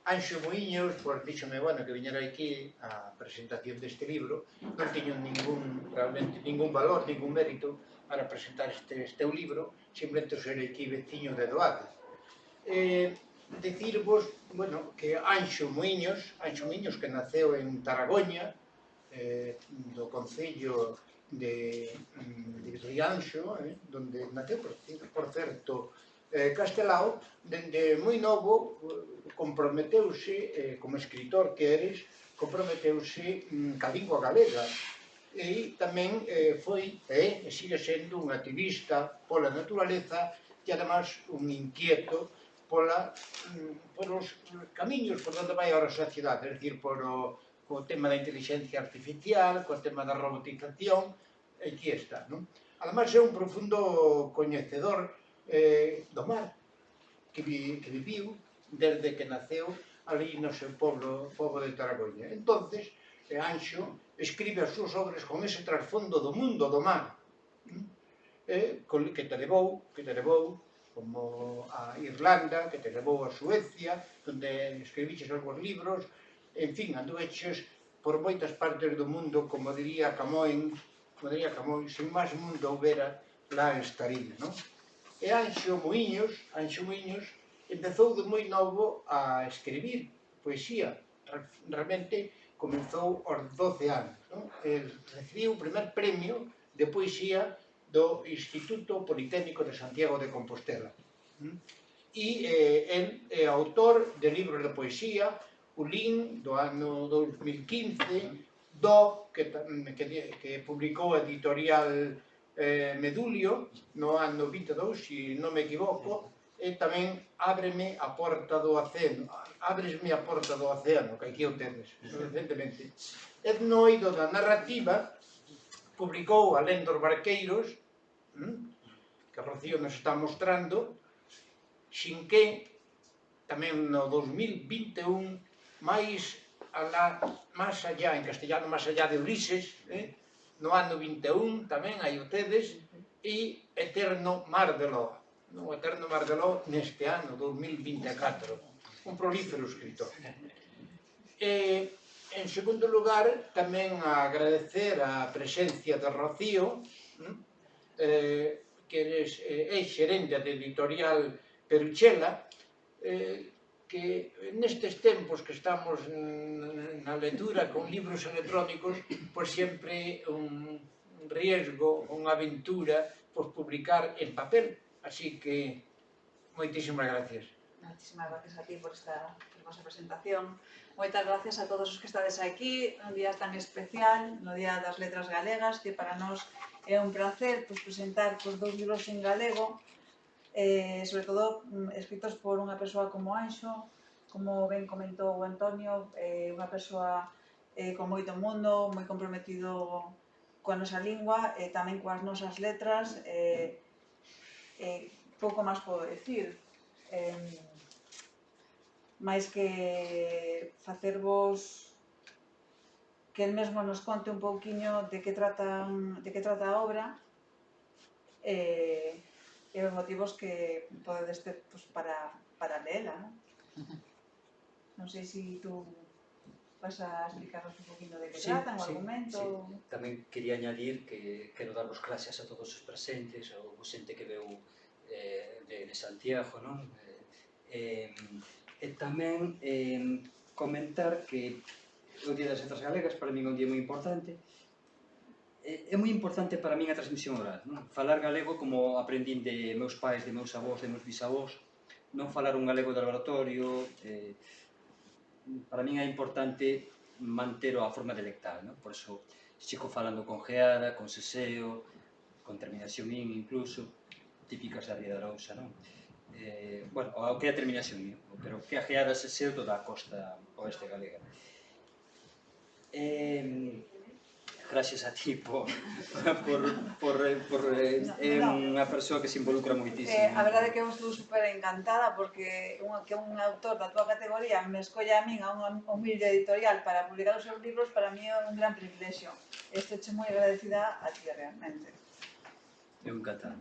Anxo Muiños, pois díxome, bueno, que viñera aquí a presentación deste libro, non teño realmente ningún valor, ningún mérito para presentar este teu libro, simplemente ser aquí veciño de Doade. Decirvos, bueno, que Anxo Muiños que naceu en Taragoña, do concello de Rianxo, donde naceu, por certo, Castelao, dende moi novo comprometeuse, como escritor que eres, comprometeuse ca lingua galega e tamén foi e sigue sendo un activista pola naturaleza e además un inquieto polos camiños por onde vai ahora a sociedade, é dicir, co tema da inteligencia artificial, co tema da robotización, aquí está, non? Además é un profundo coñecedor do mar, que viviu desde que naceu ali no seu pobo de Taragoña. Entonces, Anxo escribe as súas obras con ese trasfondo do mundo do mar, que te levou como a Irlanda, que te levou a Suecia, onde escribiches algúns libros, en fin, anduveches por moitas partes do mundo, como diría Camões, sin máis mundo houbera, lá estaría, non? E Anxo Muiños empezou de moi novo a escribir poesía. Realmente comezou aos 12 anos. Recibiu o primer premio de poesía do Instituto Politécnico de Santiago de Compostela. E el é autor de libros de poesía, Ulín, do ano 2015, que publicou a editorial Medulio no ano 22, se non me equivoco, e tamén Ábresme a porta do océano, que aquí o tedes, recentemente. E no eido da narrativa publicou Alén dos barqueiros, que Rocío nos está mostrando, Xinqué, tamén no 2021, máis allá, en castellano, máis allá de Ulises, no ano 21, tamén aí o tedes, e Eterno Mar de Ló. O Eterno Mar de Ló neste ano, 2024. Un prolífero escritor. En segundo lugar, tamén agradecer a presencia de Rocío, que é xerente da editorial Peruchela, que nestes tempos que estamos na lectura con libros electrónicos, pois sempre un riesgo, unha aventura, pois publicar en papel. Así que, moitísimas gracias. Moitísimas gracias a ti por esta hermosa presentación. Moitas gracias a todos os que estades aquí, un día tan especial, no Día das Letras Galegas, que para nós é un placer presentar dous libros en galego, sobre todo escritos por unha persoa como Anxo, como ben comentou o Antonio, unha persoa con moito mundo, moi comprometido coa nosa lingua e tamén coas nosas letras. Pouco máis podo dicir, máis que facervos que el mesmo nos conte un pouquiño de que trata a obra e os motivos que podedes ter para leela. Non sei se tú vas a explicarnos un poquinho de que trata, o argumento. Tamén quería añadir que quero dar os gracias a todos os presentes, ao xente que veu de Santiago, non? E tamén comentar que o Día das Letras Galegas para min é un día moi importante. É moi importante para min a transmisión oral, non? Falar galego como aprendín de meus pais, de meus avós, de meus bisavós, non falar un galego de laboratorio. Para min é importante manter a forma dialectal, non? Por iso sigo falando con geada, con seseo, con terminación in incluso, típicas da Ría de Arousa, non? Bueno, o que é a terminación in, pero que a geada seseo toda a costa oeste galega. Gracias a ti por unha persoa que se involucra moitísimo. A verdade é que eu estou super encantada porque que un autor da tua categoría me escolla a min, a unha humilde editorial, para publicar os seus libros, para mí é un gran privilexio. Estou moi agradecida a ti realmente. Eu encantado.